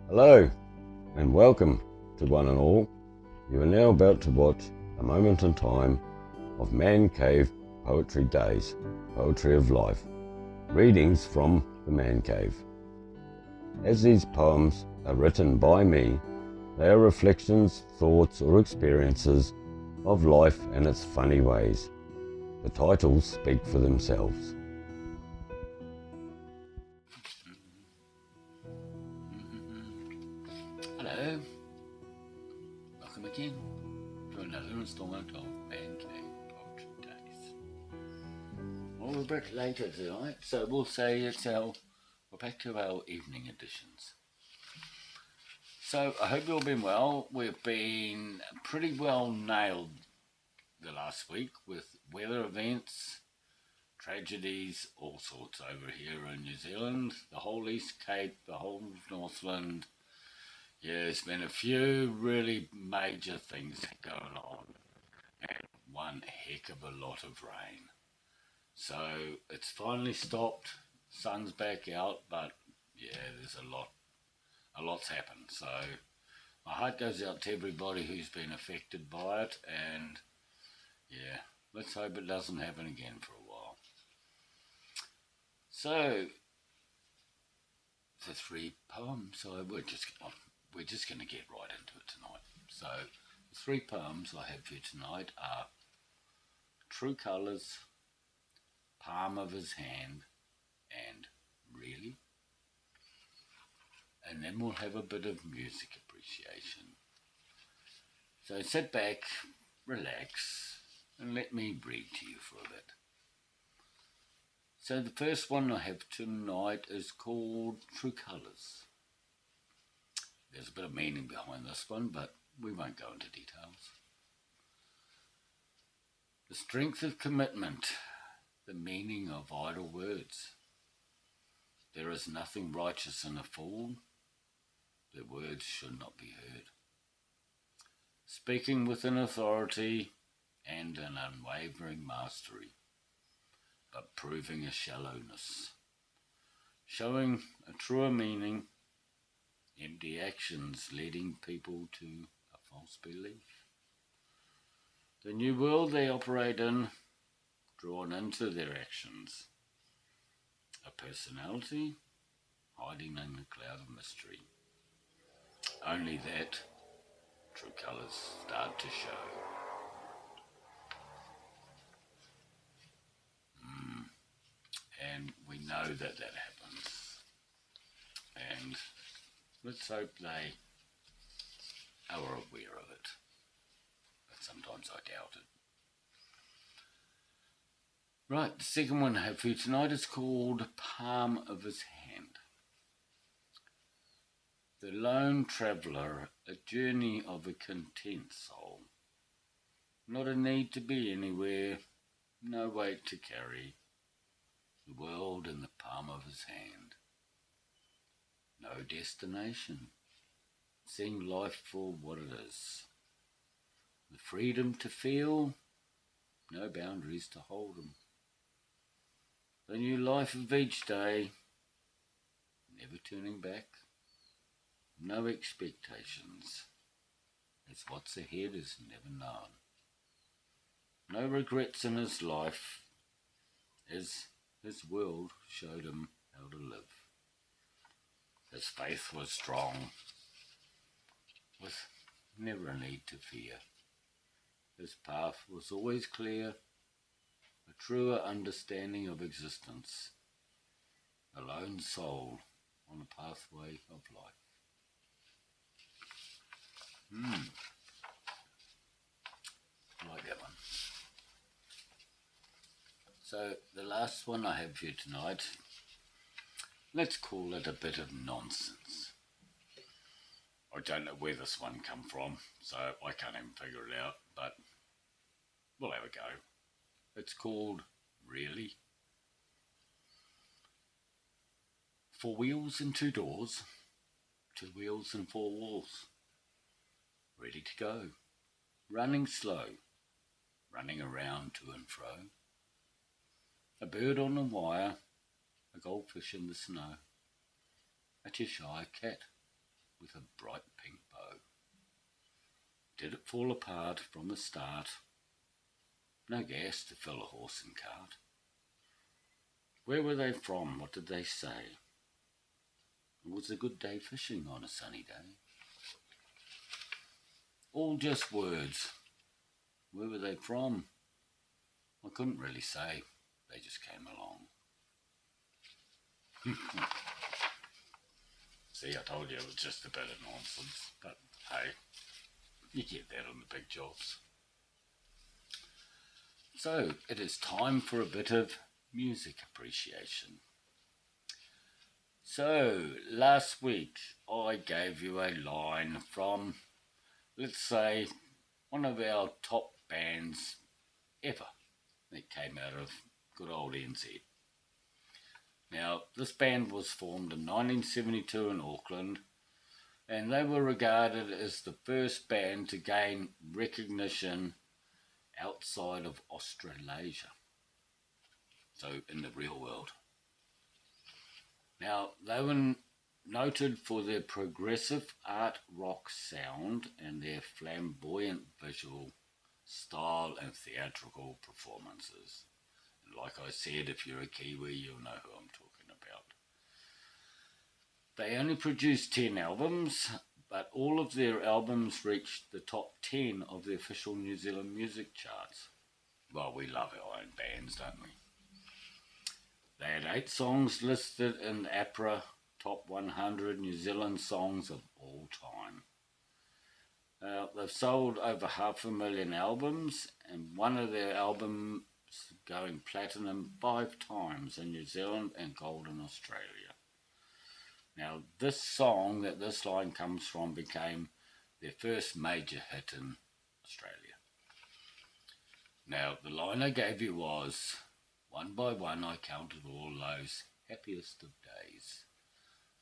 Hello and welcome to one and all. You are now about to watch a moment in time of Man Cave Poetry Days, Poetry of Life, readings from the Man Cave. As these poems are written by me, they are reflections, thoughts or experiences of life and its funny ways. The titles speak for themselves. Hello, welcome again to another instalment of Man Cave Poetry Days. Well, we're a bit later tonight, so we'll say we're back to our evening editions. So I hope you've all been well. We've been pretty well nailed the last week with weather events, tragedies, all sorts over here in New Zealand, the whole East Cape, the whole Northland. Yeah, there's been a few really major things going on and one heck of a lot of rain. So it's finally stopped, sun's back out, but yeah, there's a lot's happened. So my heart goes out to everybody who's been affected by it, and yeah, let's hope it doesn't happen again for a while. So the three poems, so we're just going to get right into it tonight. So the three poems I have for you tonight are True Colours, Palm of His Hand, and Really. And then we'll have a bit of music appreciation. So sit back, relax, and let me read to you for a bit. So the first one I have tonight is called True Colours. There's a bit of meaning behind this one, but we won't go into details. The strength of commitment, the meaning of idle words. There is nothing righteous in a fool, their words should not be heard. Speaking with an authority and an unwavering mastery, but proving a shallowness. Showing a truer meaning, empty actions leading people to a false belief. The new world they operate in, drawn into their actions. A personality hiding in a cloud of mystery. Only that true colours start to show. And we know that happens. And let's hope they are aware of it. But sometimes I doubt it. Right, the second one I have for you tonight is called Palm of His Hand. The lone traveller, a journey of a content soul. Not a need to be anywhere, no weight to carry. The world in the palm of his hand. No destination, seeing life for what it is. The freedom to feel, no boundaries to hold him. The new life of each day, never turning back. No expectations, as what's ahead is never known. No regrets in his life, as his world showed him how to live. His faith was strong, with never a need to fear. His path was always clear, a truer understanding of existence, a lone soul on the pathway of life. I like that one. So the last one I have for you tonight, let's call it a bit of nonsense. I don't know where this one come from, so I can't even figure it out, but we'll have a go. It's called Really. 4 wheels and 2 doors, 2 wheels and 4 walls. Ready to go, running slow, running around to and fro. A bird on a wire, a goldfish in the snow, a Cheshire cat, with a bright pink bow. Did it fall apart from the start? No gas to fill a horse and cart. Where were they from? What did they say? It was a good day fishing on a sunny day. All just words. Where were they from? I couldn't really say. They just came along. See, I told you it was just a bit of nonsense. But hey, you get that on the big jobs. So, it is time for a bit of music appreciation. So, last week I gave you a line from, let's say, one of our top bands ever that came out of good old NZ. Now, this band was formed in 1972 in Auckland, and they were regarded as the first band to gain recognition outside of Australasia, so in the real world. Now, they were noted for their progressive art rock sound and their flamboyant visual style and theatrical performances. And like I said, if you're a Kiwi, you'll know who I'm talking about. They only produced 10 albums, but all of their albums reached the top 10 of the official New Zealand music charts. Well, we love our own bands, don't we? They had 8 songs listed in the APRA Top 100 New Zealand Songs of All Time. They've sold over 500,000 albums, and one of their albums going platinum 5 times in New Zealand and gold in Australia. Now, this song that this line comes from became their first major hit in Australia. Now, the line I gave you was, one by one I counted all those happiest of days.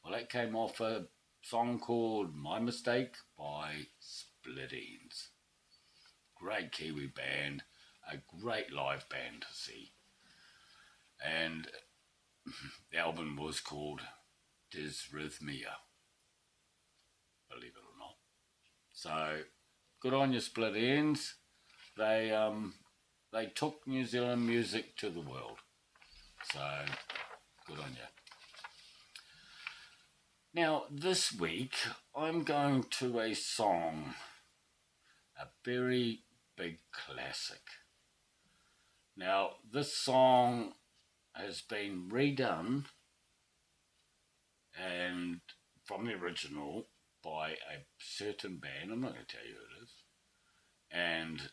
Well, that came off a song called My Mistake by Split Enz. Great Kiwi band, a great live band to see. And the album was called Dysrhythmia, believe it or not. So, good on you, Split Enz. They took New Zealand music to the world. So, good on you. Now, this week, I'm going to a song, a very big classic. Now, this song has been redone and from the original by a certain band. I'm not going to tell you who it is. And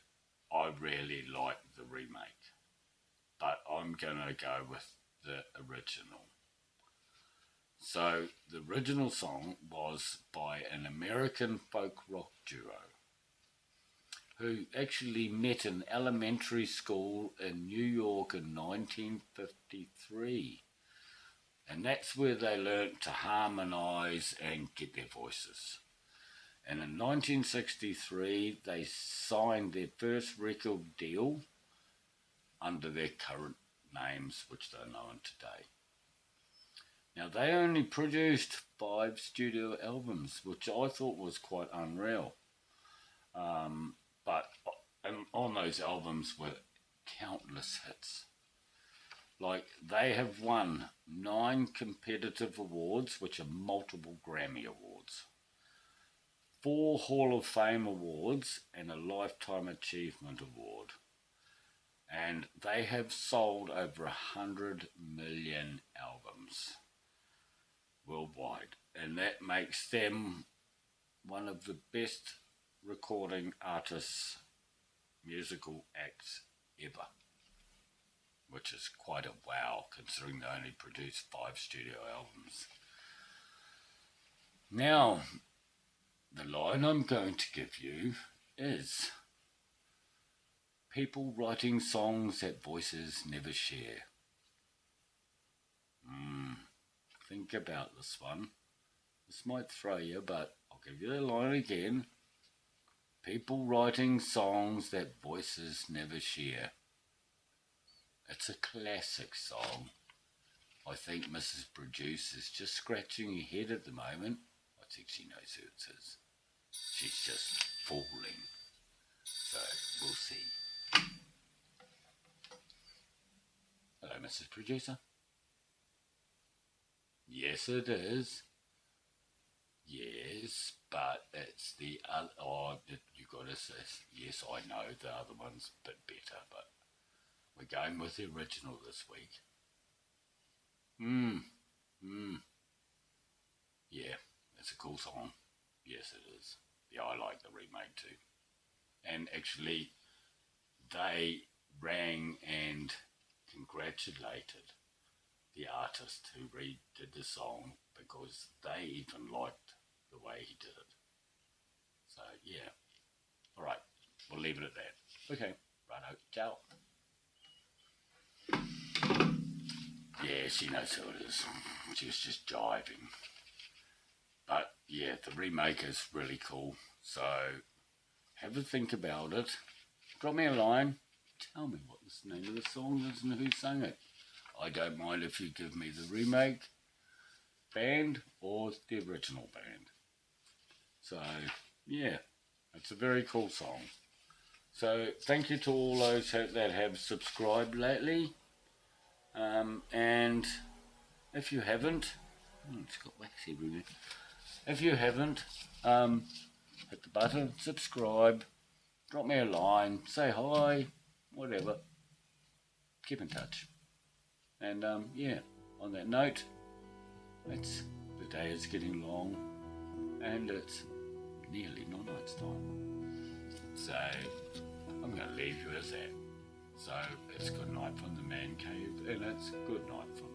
I really like the remake. But I'm going to go with the original. So, the original song was by an American folk rock duo who actually met in elementary school in New York in 1953. And that's where they learnt to harmonise and get their voices. And in 1963, they signed their first record deal under their current names, which they're known today. Now, they only produced 5 studio albums, which I thought was quite unreal. But on those albums were countless hits. Like, they have won 9 competitive awards, which are multiple Grammy Awards, 4 Hall of Fame awards, and a Lifetime Achievement Award. And they have sold over 100 million albums worldwide. And that makes them one of the best recording artists, musical acts ever. Which is quite a wow, considering they only produced 5 studio albums. Now, the line I'm going to give you is, people writing songs that voices never share. Think about this one. This might throw you, but I'll give you the line again. People writing songs that voices never share. It's a classic song. I think Mrs. Produce is just scratching her head at the moment. I think she knows who it is. She's just falling. So we'll see. Hello, Mrs. Producer. Yes, it is. Yes, but it's the other. Oh, you got to say, yes, I know the other one's a bit better, but we're going with the original this week. Yeah, it's a cool song. Yes, it is. Yeah, I like the remake too. And actually, they rang and congratulated the artist who redid the song because they even liked the way he did it. So, yeah. All right, we'll leave it at that. Okay, righto, ciao. Yeah, she knows who it is. She was just jiving. But, yeah, the remake is really cool. So, have a think about it. Drop me a line. Tell me what the name of the song is and who sang it. I don't mind if you give me the remake band or the original band. So, yeah, it's a very cool song. So, thank you to all those that have subscribed lately. And if you haven't, it's got wax everywhere. If you haven't, hit the button, subscribe, drop me a line, say hi, whatever. Keep in touch. And yeah, on that note, the day is getting long and it's nearly night's time. So I'm going to leave you as that. So it's good night from the man cave and it's good night from